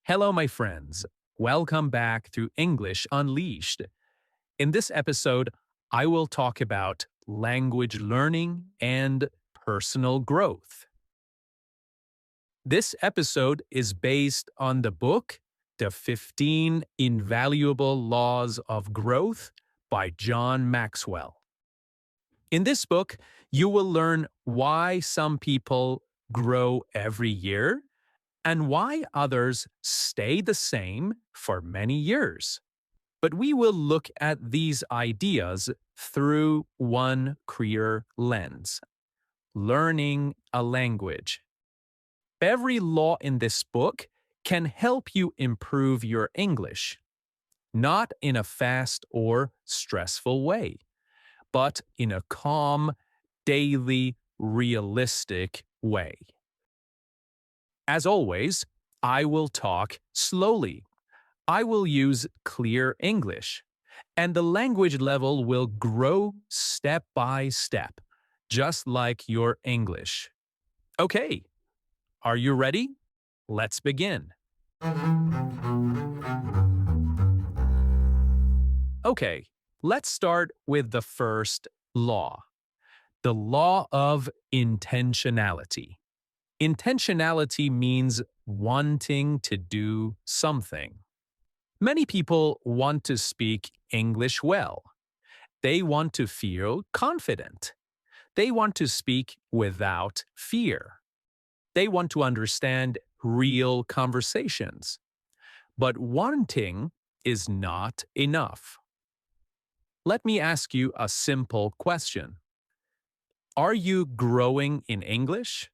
Hello, my friends. Welcome back to English Unleashed. In this episode, I will talk about language learning and personal growth. This episode is based on the book, The 15 Invaluable Laws of Growth by John Maxwell. In this book, you will learn why some people grow every year and why others stay the same for many years. But we will look at these ideas through one clear lens: learning a language. Every law in this book can help you improve your English, not in a fast or stressful way, but in a calm, daily, realistic way. As always, I will talk slowly. I will use clear English, and the language level will grow step by step, just like your English. Okay, are you ready? Let's begin. Okay, let's start with the first law, the law of intentionality. Intentionality means wanting to do something. Many people want to speak English well. They want to feel confident. They want to speak without fear. They want to understand real conversations. But wanting is not enough. Let me ask you a simple question. Are you growing in English?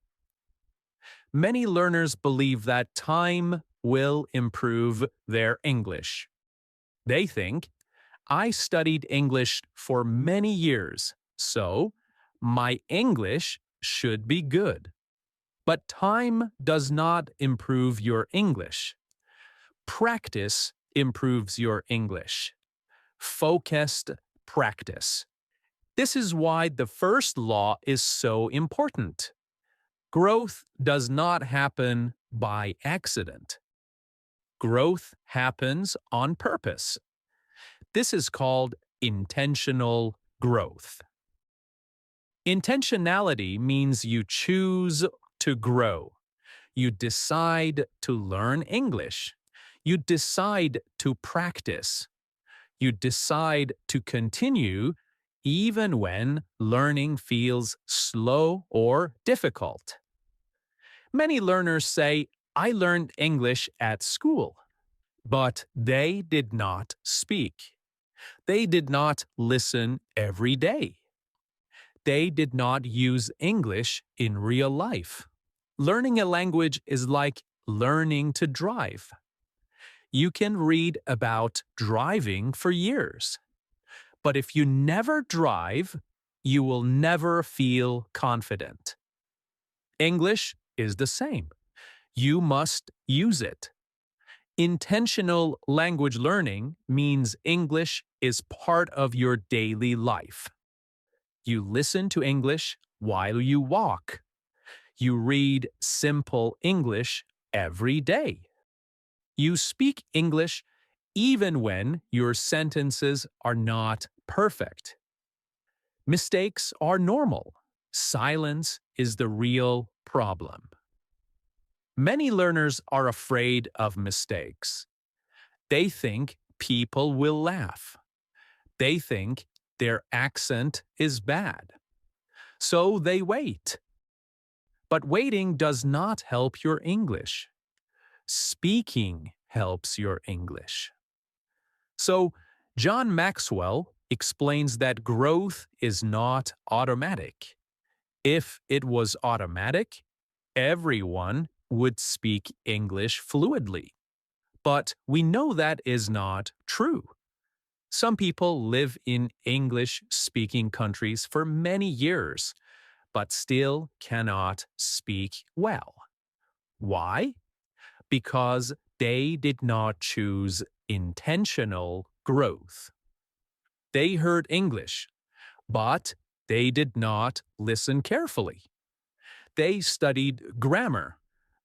Many learners believe that time will improve their English. They think, I studied English for many years, so my English should be good. But time does not improve your English. Practice improves your English. Focused practice. This is why the first law is so important. Growth does not happen by accident. Growth happens on purpose. This is called intentional growth. Intentionality means you choose to grow. You decide to learn English. You decide to practice. You decide to continue even when learning feels slow or difficult. Many learners say, I learned English at school, but they did not speak. They did not listen every day. They did not use English in real life. Learning a language is like learning to drive. You can read about driving for years. But if you never drive, you will never feel confident. English is the same. You must use it. Intentional language learning means English is part of your daily life. You listen to English while you walk. You read simple English every day. You speak English even when your sentences are not perfect. Mistakes are normal. Silence is the real problem. Many learners are afraid of mistakes. They think people will laugh. They think their accent is bad. So they wait. But waiting does not help your English. Speaking helps your English. So, John Maxwell explains that growth is not automatic. If it was automatic, everyone would speak English fluidly. But we know that is not true. Some people live in English-speaking countries for many years, but still cannot speak well. Why? Because they did not choose intentional growth. They heard English, but they did not listen carefully. They studied grammar,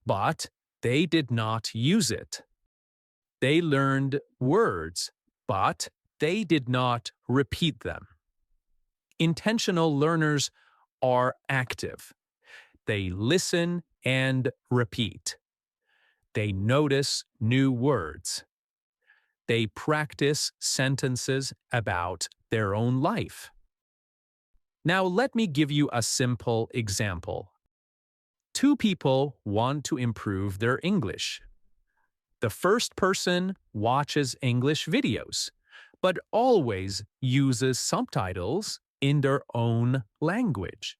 but they did not use it. They learned words, but they did not repeat them. Intentional learners are active. They listen and repeat. They notice new words. They practice sentences about their own life. Now, let me give you a simple example. Two people want to improve their English. The first person watches English videos, but always uses subtitles in their own language.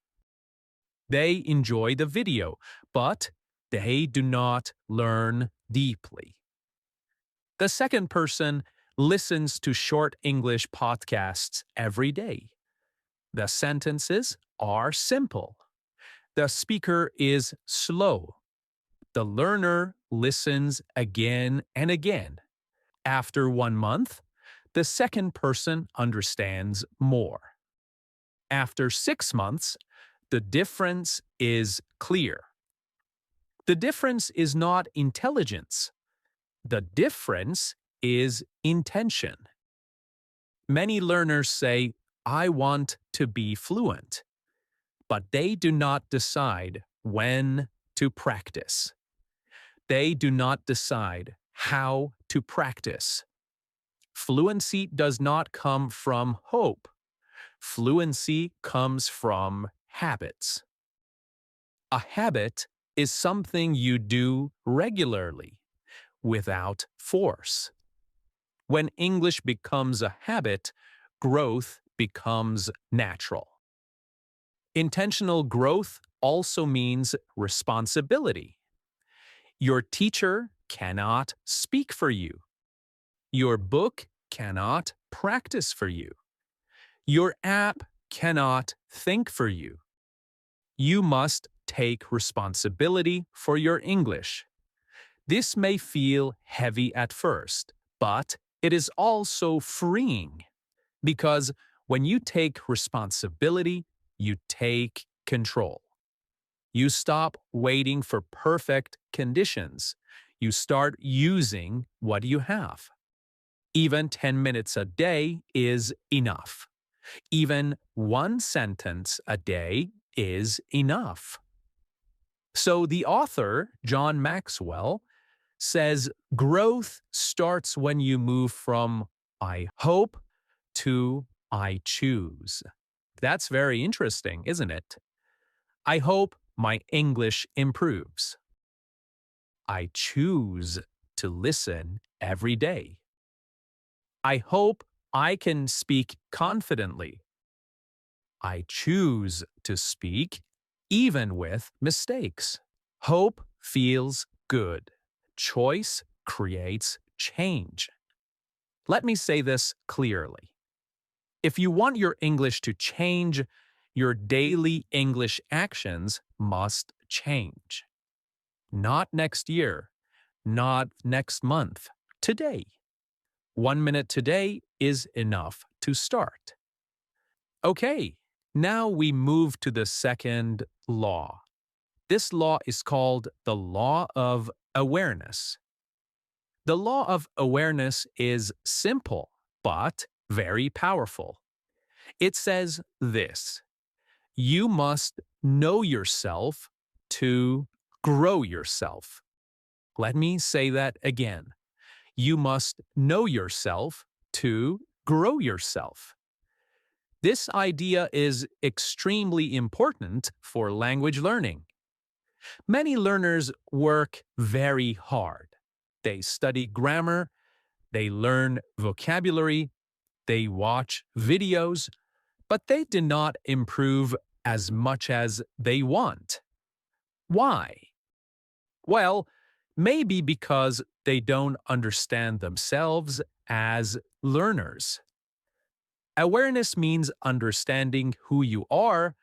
They enjoy the video, but they do not learn deeply. The second person listens to short English podcasts every day. The sentences are simple. The speaker is slow. The learner listens again and again. After 1 month, the second person understands more. After 6 months, the difference is clear. The difference is not intelligence. The difference is intention. Many learners say, I want to be fluent, but they do not decide when to practice. They do not decide how to practice. Fluency does not come from hope. Fluency comes from habits. A habit is something you do regularly, without force. When English becomes a habit, growth becomes natural. Intentional growth also means responsibility. Your teacher cannot speak for you. Your book cannot practice for you. Your app cannot think for you. You must take responsibility for your English. This may feel heavy at first, but it is also freeing, because when you take responsibility, you take control. You stop waiting for perfect conditions. You start using what you have. Even 10 minutes a day is enough. Even one sentence a day is enough. So the author, John Maxwell, says growth starts when you move from I hope to I choose. That's very interesting, isn't it? I hope my English improves. I choose to listen every day. I hope I can speak confidently. I choose to speak even with mistakes. Hope feels good. Choice creates change. Let me say this clearly. If you want your English to change, your daily English actions must change. Not next year, not next month, today. 1 minute today is enough to start. Okay, now we move to the second law. This law is called the law of awareness. The law of awareness is simple, but very powerful. It says this: you must know yourself to grow yourself. Let me say that again. You must know yourself to grow yourself. This idea is extremely important for language learning. Many learners work very hard. They study grammar, they learn vocabulary, they watch videos, but they do not improve as much as they want. Why? Well, maybe because they don't understand themselves as learners. Awareness means understanding who you are,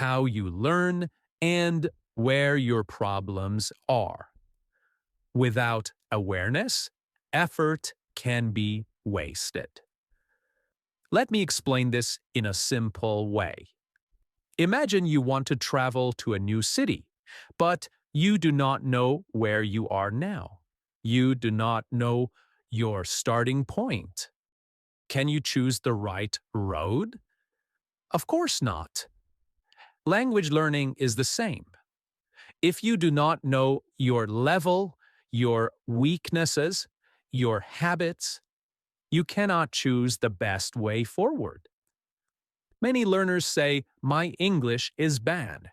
how you learn, and where your problems are. Without awareness, effort can be wasted. Let me explain this in a simple way. Imagine you want to travel to a new city, but you do not know where you are now. You do not know your starting point? Can you choose the right road? Of course not. Language learning is the same. If you do not know your level, your weaknesses, your habits, you cannot choose the best way forward. Many learners say, "My English is bad."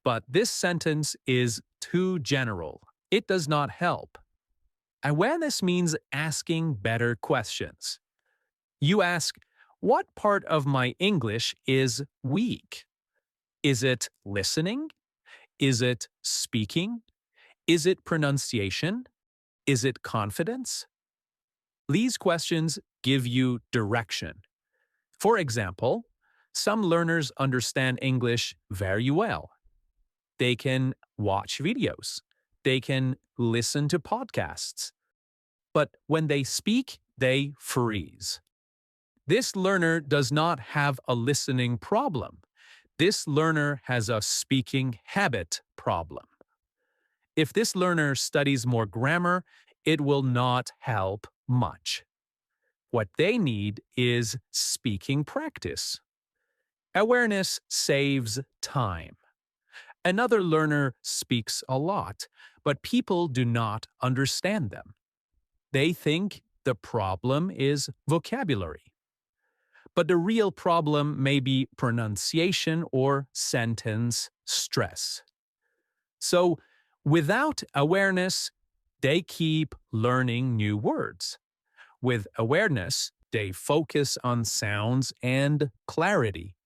But this sentence is too general. It does not help. Awareness means asking better questions. You ask, what part of my English is weak? Is it listening? Is it speaking? Is it pronunciation? Is it confidence? These questions give you direction. For example, some learners understand English very well. They can watch videos. They can listen to podcasts. But when they speak, they freeze. This learner does not have a listening problem. This learner has a speaking habit problem. If this learner studies more grammar, it will not help much. What they need is speaking practice. Awareness saves time. Another learner speaks a lot, but people do not understand them. They think the problem is vocabulary. But the real problem may be pronunciation or sentence stress. So, without awareness, they keep learning new words. With awareness, they focus on sounds and clarity.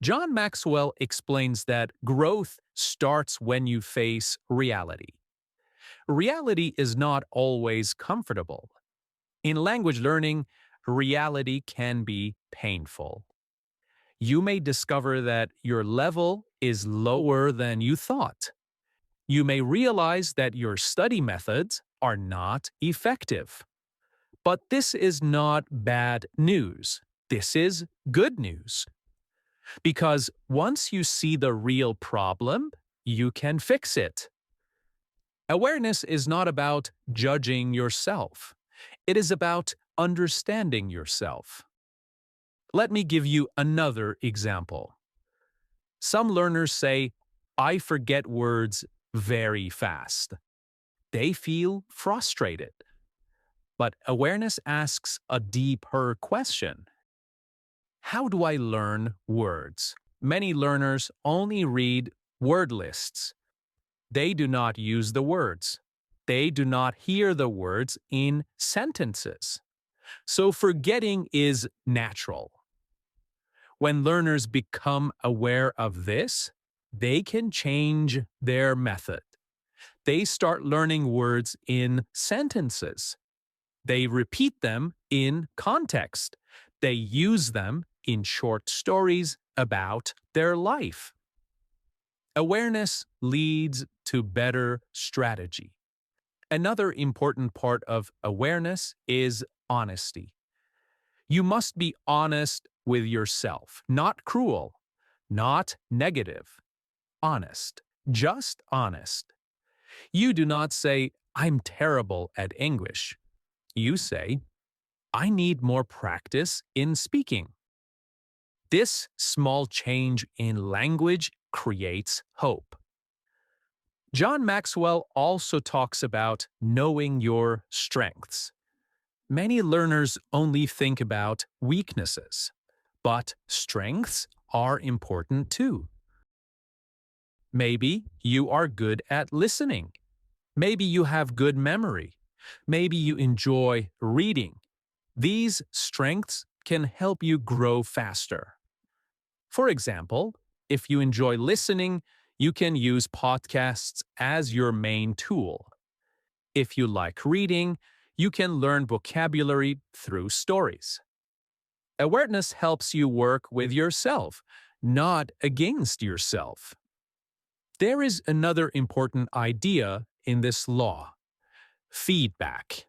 John Maxwell explains that growth starts when you face reality. Reality is not always comfortable. In language learning, reality can be painful. You may discover that your level is lower than you thought. You may realize that your study methods are not effective. But this is not bad news. This is good news. Because once you see the real problem, you can fix it. Awareness is not about judging yourself. It is about understanding yourself. Let me give you another example. Some learners say, "I forget words very fast." They feel frustrated. But awareness asks a deeper question. How do I learn words? Many learners only read word lists. They do not use the words. They do not hear the words in sentences. So forgetting is natural. When learners become aware of this, they can change their method. They start learning words in sentences. They repeat them in context. They use them in short stories about their life. Awareness leads to better strategy. Another important part of awareness is honesty. You must be honest with yourself, not cruel, not negative. Honest, just honest. You do not say, "I'm terrible at English." You say, "I need more practice in speaking." This small change in language creates hope. John Maxwell also talks about knowing your strengths. Many learners only think about weaknesses, but strengths are important too. Maybe you are good at listening. Maybe you have good memory. Maybe you enjoy reading. These strengths can help you grow faster. For example, if you enjoy listening, you can use podcasts as your main tool. If you like reading, you can learn vocabulary through stories. Awareness helps you work with yourself, not against yourself. There is another important idea in this law: feedback.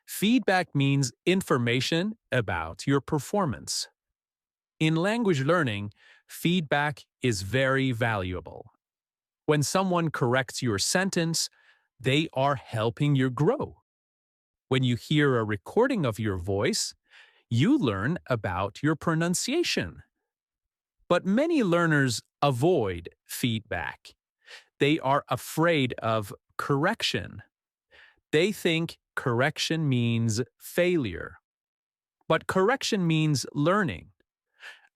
Feedback means information about your performance. In language learning, feedback is very valuable. When someone corrects your sentence, they are helping you grow. When you hear a recording of your voice, you learn about your pronunciation. But many learners avoid feedback. They are afraid of correction. They think correction means failure. But correction means learning.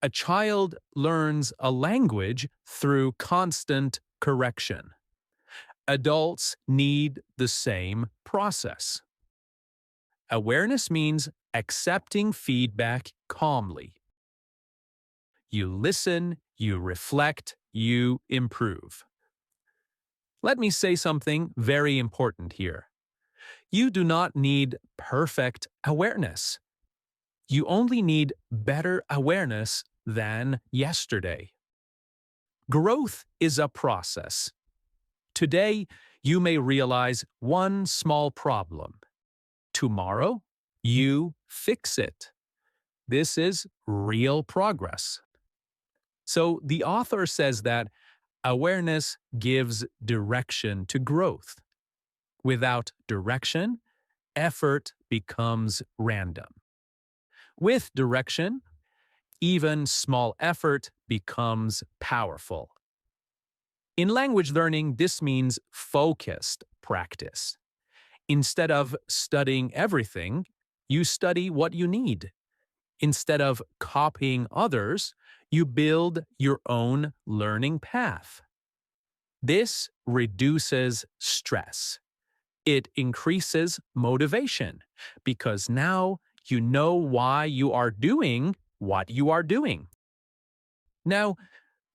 A child learns a language through constant correction. Adults need the same process. Awareness means accepting feedback calmly. You listen, you reflect, you improve. Let me say something very important here. You do not need perfect awareness. You only need better awareness than yesterday. Growth is a process. Today, you may realize one small problem. Tomorrow, you fix it. This is real progress. So the author says that awareness gives direction to growth. Without direction, effort becomes random. With direction, even small effort becomes powerful. In language learning, this means focused practice. Instead of studying everything, you study what you need. Instead of copying others, you build your own learning path. This reduces stress. It increases motivation because now you know why you are doing what you are doing. Now,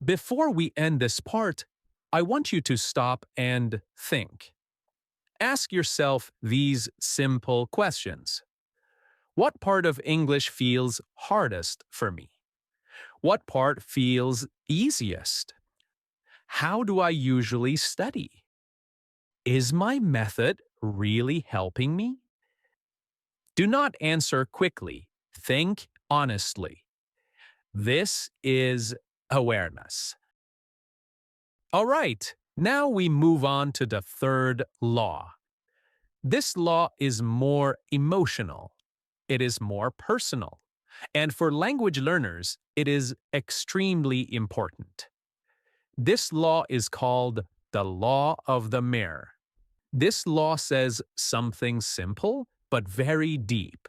before we end this part, I want you to stop and think. Ask yourself these simple questions. What part of English feels hardest for me? What part feels easiest? How do I usually study? Is my method really helping me? Do not answer quickly. Think honestly. This is awareness. All right, now we move on to the third law. This law is more emotional. It is more personal. And for language learners, it is extremely important. This law is called the law of the mirror. This law says something simple but very deep.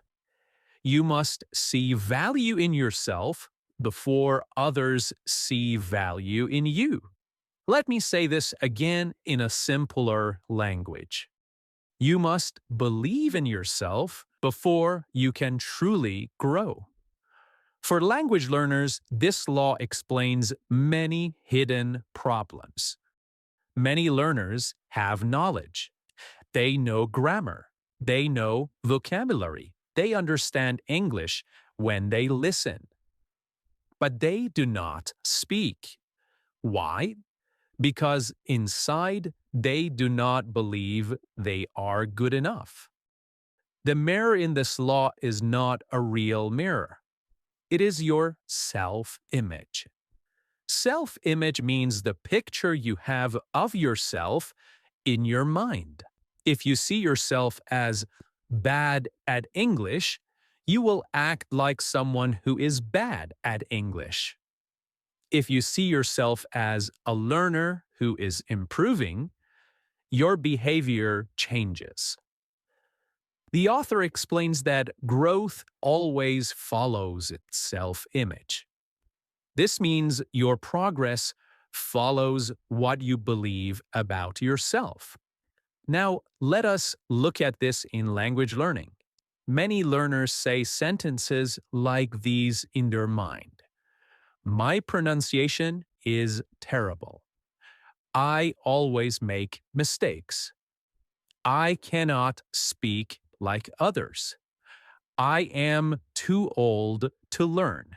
You must see value in yourself before others see value in you. Let me say this again in a simpler language. You must believe in yourself before you can truly grow. For language learners, this law explains many hidden problems. Many learners have knowledge. They know grammar. They know vocabulary. They understand English when they listen. But they do not speak. Why? Because inside they do not believe they are good enough. The mirror in this law is not a real mirror. It is your self-image. Self-image means the picture you have of yourself in your mind. If you see yourself as bad at English, you will act like someone who is bad at English. If you see yourself as a learner who is improving, your behavior changes. The author explains that growth always follows its self-image. This means your progress follows what you believe about yourself. Now, let us look at this in language learning. Many learners say sentences like these in their mind. My pronunciation is terrible. I always make mistakes. I cannot speak like others. I am too old to learn.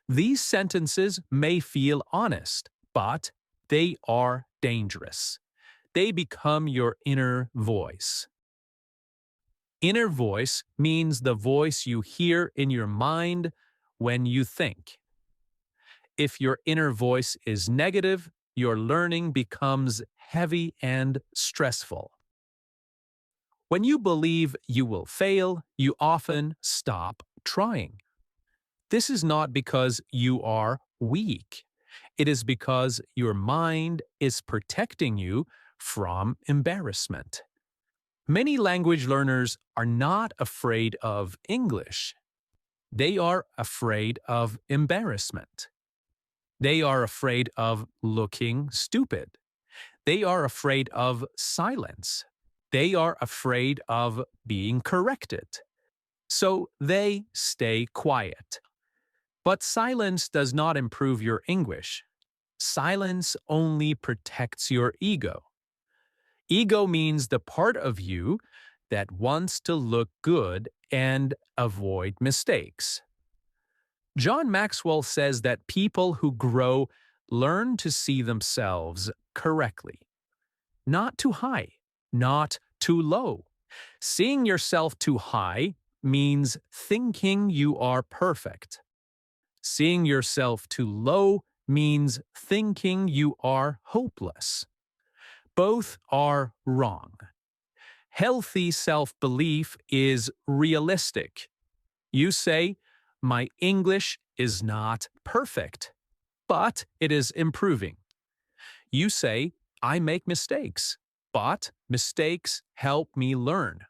These sentences may feel honest, but they are dangerous. They become your inner voice. Inner voice means the voice you hear in your mind when you think. If your inner voice is negative, your learning becomes heavy and stressful. When you believe you will fail, you often stop trying. This is not because you are weak. It is because your mind is protecting you from embarrassment. Many language learners are not afraid of English. They are afraid of embarrassment. They are afraid of looking stupid. They are afraid of silence. They are afraid of being corrected. So they stay quiet. But silence does not improve your English. Silence only protects your ego. Ego means the part of you that wants to look good and avoid mistakes. John Maxwell says that people who grow learn to see themselves correctly. Not too high, not too low. Seeing yourself too high means thinking you are perfect. Seeing yourself too low means thinking you are hopeless. Both are wrong. Healthy self-belief is realistic. You say, my English is not perfect, but it is improving. You say, I make mistakes, but mistakes help me learn.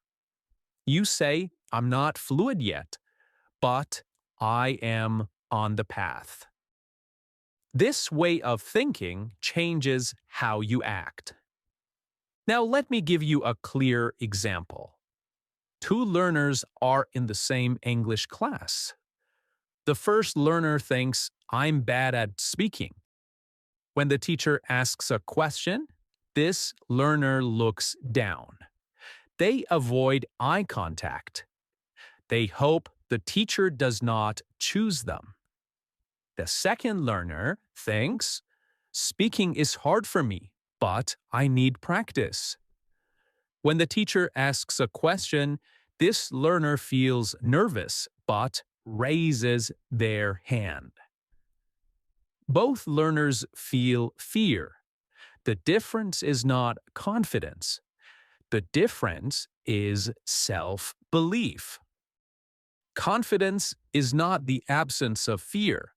You say, I'm not fluid yet, but I am on the path. This way of thinking changes how you act. Now let me give you a clear example. Two learners are in the same English class. The first learner thinks, I'm bad at speaking. When the teacher asks a question, this learner looks down. They avoid eye contact. They hope the teacher does not choose them. The second learner thinks, speaking is hard for me, but I need practice. When the teacher asks a question, this learner feels nervous but raises their hand. Both learners feel fear. The difference is not confidence. The difference is self-belief. Confidence is not the absence of fear.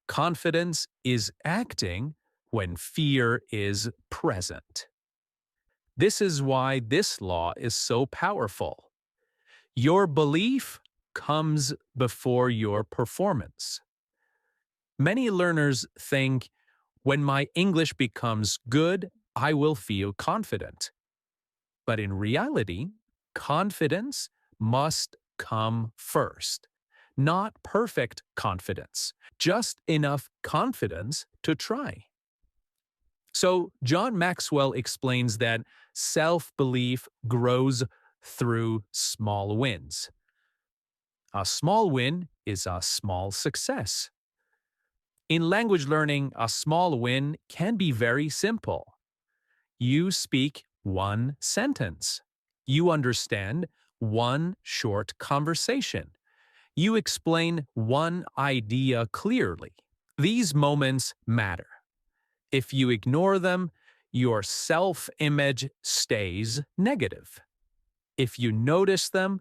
Confidence is acting when fear is present. This is why this law is so powerful. Your belief comes before your performance. Many learners think, when my English becomes good, I will feel confident. But in reality, confidence must come first. Not perfect confidence, just enough confidence to try. So, John Maxwell explains that self-belief grows through small wins. A small win is a small success. In language learning, a small win can be very simple. You speak one sentence. You understand one short conversation. You explain one idea clearly. These moments matter. If you ignore them, your self-image stays negative. If you notice them,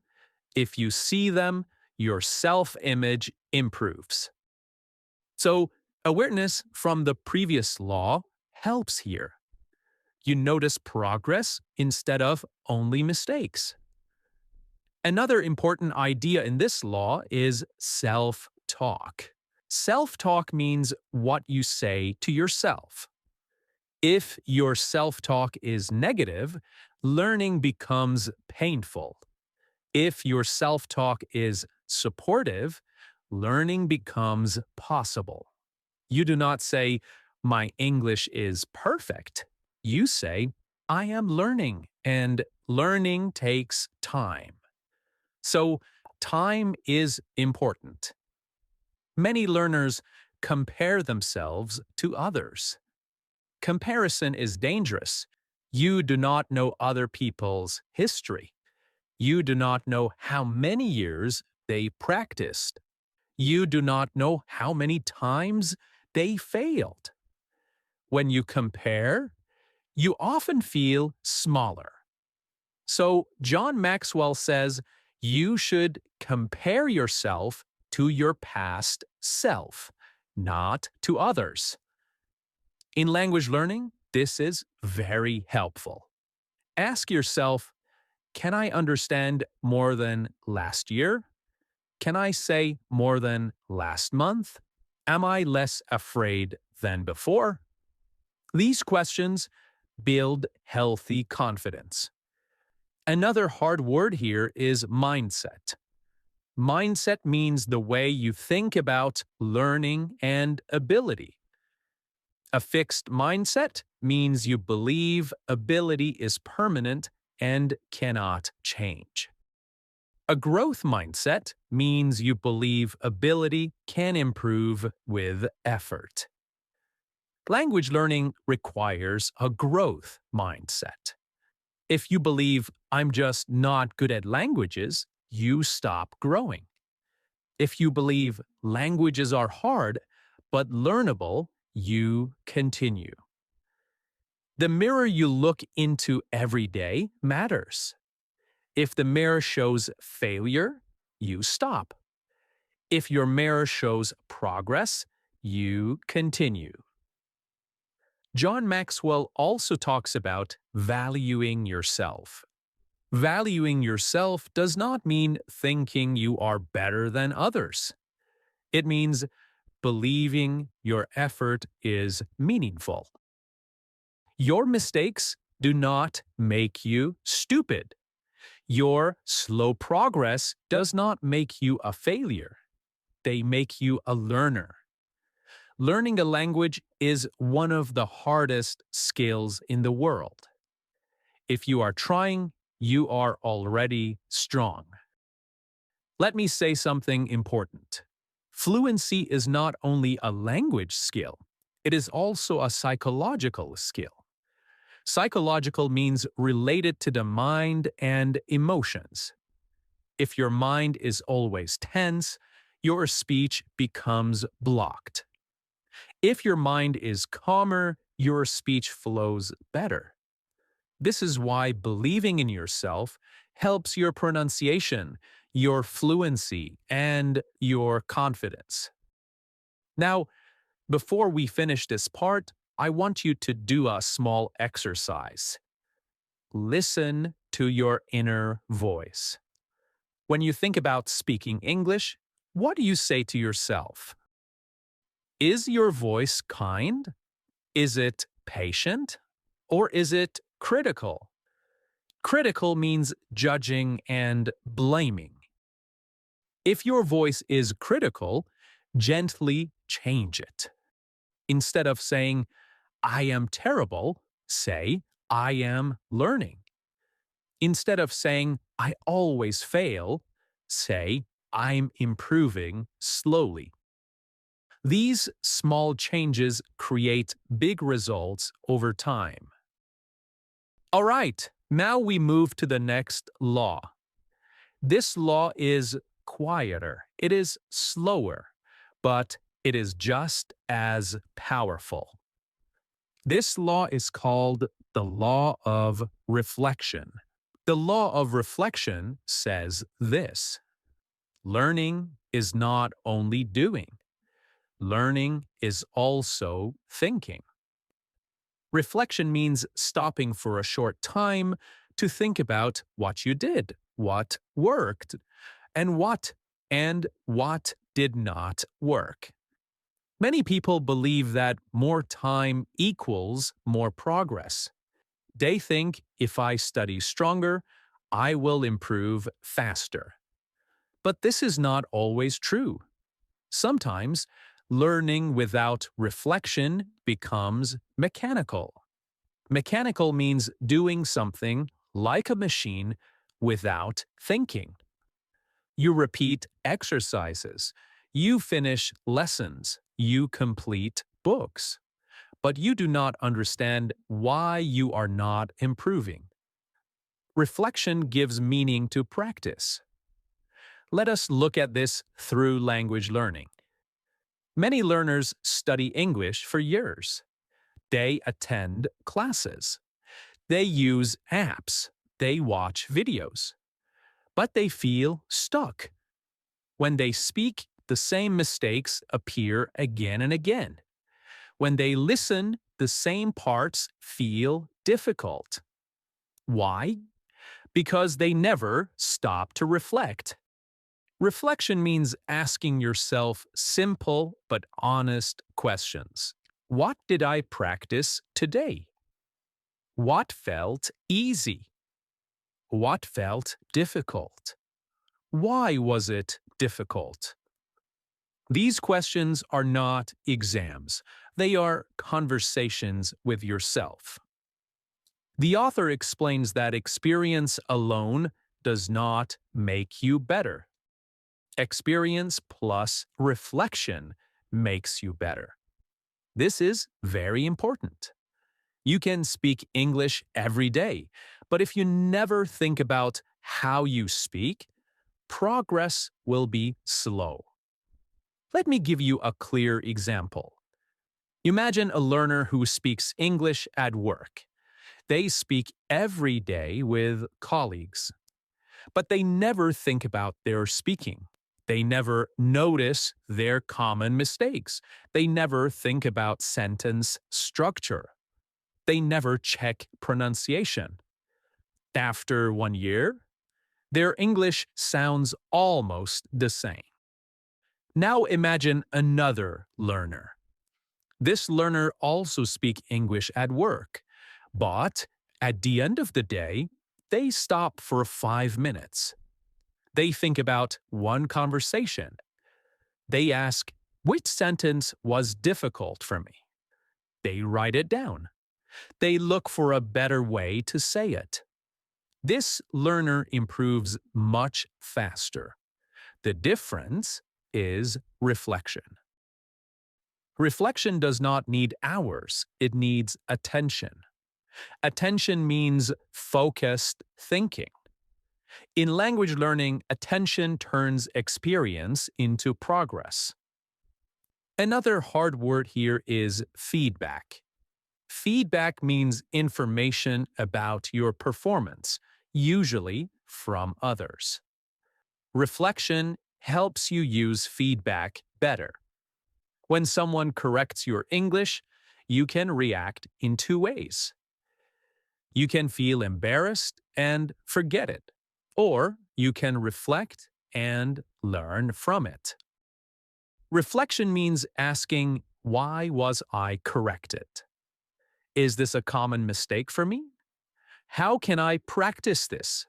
if you see them, your self-image improves. So, awareness from the previous law helps here. You notice progress instead of only mistakes. Another important idea in this law is self-talk. Self-talk means what you say to yourself. If your self-talk is negative, learning becomes painful. If your self-talk is supportive, learning becomes possible. You do not say, my English is perfect. You say, I am learning, and learning takes time. So, time is important. Many learners compare themselves to others. Comparison is dangerous. You do not know other people's history. You do not know how many years they practiced. You do not know how many times they failed. When you compare, you often feel smaller. So, John Maxwell says you should compare yourself to your past self, not to others. In language learning, this is very helpful. Ask yourself, can I understand more than last year? Can I say more than last month? Am I less afraid than before? These questions build healthy confidence. Another hard word here is mindset. Mindset means the way you think about learning and ability. A fixed mindset means you believe ability is permanent and cannot change. A growth mindset means you believe ability can improve with effort. Language learning requires a growth mindset. If you believe I'm just not good at languages, you stop growing. If you believe languages are hard but learnable, you continue. The mirror you look into every day matters. If the mirror shows failure, you stop. If your mirror shows progress, you continue. John Maxwell also talks about valuing yourself. Valuing yourself does not mean thinking you are better than others. It means believing your effort is meaningful. Your mistakes do not make you stupid. Your slow progress does not make you a failure. They make you a learner. Learning a language is one of the hardest skills in the world. If you are trying, you are already strong. Let me say something important. Fluency is not only a language skill, it is also a psychological skill. Psychological means related to the mind and emotions. If your mind is always tense, your speech becomes blocked. If your mind is calmer, your speech flows better. This is why believing in yourself helps your pronunciation, your fluency, and your confidence. Now, before we finish this part, I want you to do a small exercise. Listen to your inner voice. When you think about speaking English, what do you say to yourself? Is your voice kind? Is it patient? Or is it critical? Critical means judging and blaming. If your voice is critical, gently change it. Instead of saying, I am terrible, say, I am learning. Instead of saying, I always fail, say, I'm improving slowly. These small changes create big results over time. All right, now we move to the next law. This law is quieter, it is slower, but it is just as powerful. This law is called the law of reflection. The law of reflection says this: learning is not only doing, learning is also thinking. Reflection means stopping for a short time to think about what you did, what worked, and what did not work. Many people believe that more time equals more progress. They think if I study stronger, I will improve faster. But this is not always true. Sometimes, learning without reflection becomes mechanical. Mechanical means doing something like a machine without thinking. You repeat exercises, you finish lessons, you complete books, but you do not understand why you are not improving. Reflection gives meaning to practice. Let us look at this through language learning. Many learners study English for years. They attend classes. They use apps. they watch videos, but they feel stuck. When they speak, the same mistakes appear again and again. When they listen, the same parts feel difficult. Why? Because they never stop to reflect. Reflection means asking yourself simple but honest questions. What did I practice today? What felt easy? What felt difficult? Why was it difficult? These questions are not exams. They are conversations with yourself. The author explains that experience alone does not make you better. Experience plus reflection makes you better. This is very important. You can speak English every day, but if you never think about how you speak, progress will be slow. Let me give you a clear example. Imagine a learner who speaks English at work. They speak every day with colleagues, but they never think about their speaking. They never notice their common mistakes. They never think about sentence structure. They never check pronunciation. After 1 year, their English sounds almost the same. Now imagine another learner. This learner also speaks English at work, but at the end of the day, they stop for 5 minutes. They think about one conversation. They ask, which sentence was difficult for me? They write it down. They look for a better way to say it. This learner improves much faster. The difference is reflection. Reflection does not need hours, it needs attention. Attention means focused thinking. In language learning, attention turns experience into progress. Another hard word here is feedback. Feedback means information about your performance, usually from others. Reflection helps you use feedback better. When someone corrects your English, you can react in two ways. You can feel embarrassed and forget it, or you can reflect and learn from it. Reflection means asking, why was I corrected? Is this a common mistake for me? How can I practice this?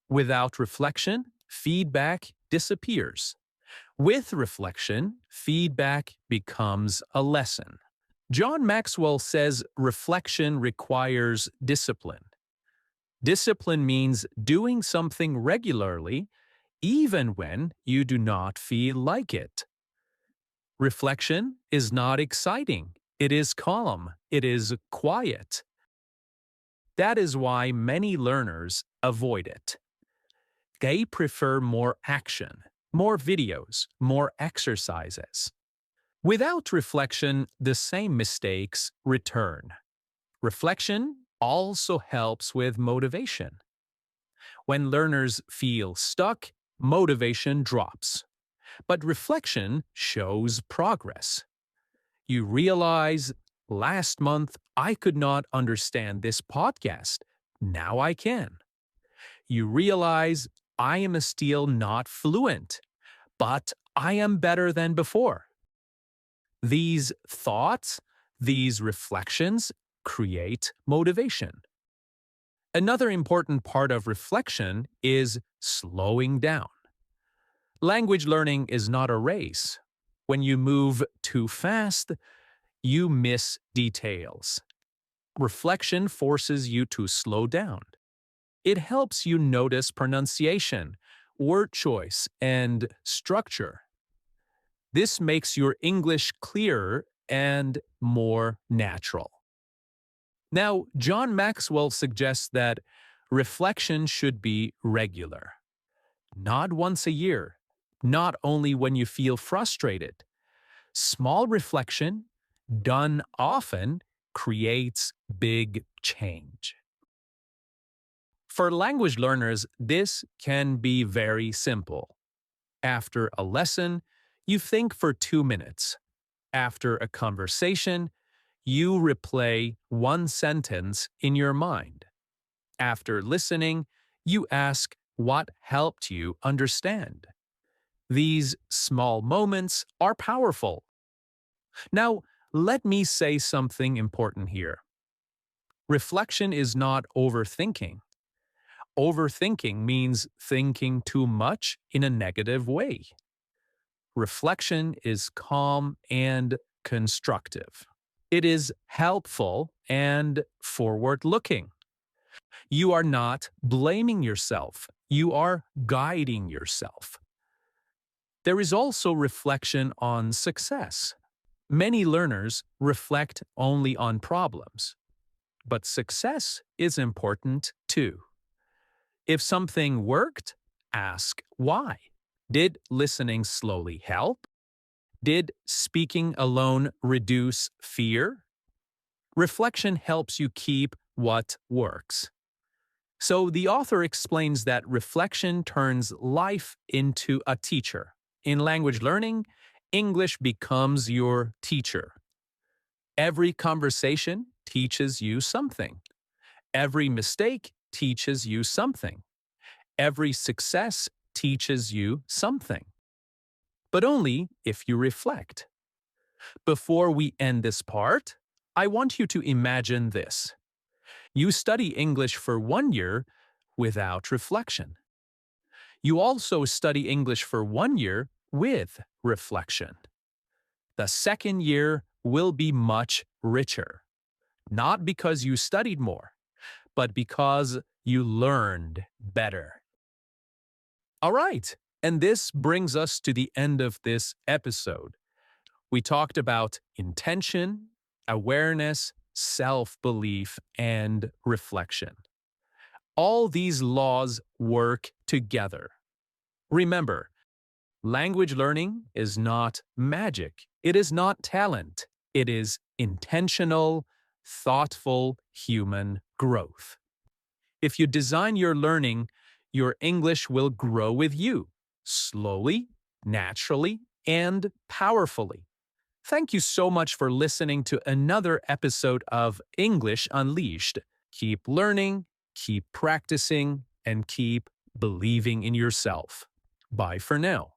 Without reflection, feedback disappears. With reflection, feedback becomes a lesson. John Maxwell says reflection requires discipline. Discipline means doing something regularly, even when you do not feel like it. Reflection is not exciting. It is calm. It is quiet. That is why many learners avoid it. They prefer more action, more videos, more exercises. Without reflection, the same mistakes return. Reflection also helps with motivation. When learners feel stuck, motivation drops. But reflection shows progress. You realize, last month I could not understand this podcast. Now I can. You realize, I am still not fluent, but I am better than before. These thoughts, these reflections create motivation. Another important part of reflection is slowing down. Language learning is not a race. When you move too fast, you miss details. Reflection forces you to slow down. It helps you notice pronunciation, word choice, and structure. This makes your English clearer and more natural. Now, John Maxwell suggests that reflection should be regular. Not once a year, not only when you feel frustrated. Small reflection, done often, creates big change. For language learners, this can be very simple. After a lesson, you think for 2 minutes. After a conversation, you replay one sentence in your mind. After listening, you ask what helped you understand. These small moments are powerful. Now, let me say something important here. Reflection is not overthinking. Overthinking means thinking too much in a negative way. Reflection is calm and constructive. It is helpful and forward looking. You are not blaming yourself, you are guiding yourself. There is also reflection on success. Many learners reflect only on problems, but success is important too. If something worked, ask why. Did listening slowly help? Did speaking alone reduce fear? Reflection helps you keep what works. So the author explains that reflection turns life into a teacher. In language learning, English becomes your teacher. Every conversation teaches you something. Every mistake teaches you something. Every success teaches you something. But only if you reflect. Before we end this part, I want you to imagine this. You study English for 1 year without reflection. You also study English for 1 year with reflection. The second year will be much richer, not because you studied more, but because you learned better. All right, and this brings us to the end of this episode. We talked about intention, awareness, self-belief, and reflection. All these laws work together. Remember, language learning is not magic. It is not talent. It is intentional, thoughtful human growth. If you design your learning, your English will grow with you, slowly, naturally, and powerfully. Thank you so much for listening to another episode of English Unleashed. Keep learning, keep practicing, and keep believing in yourself. Bye for now.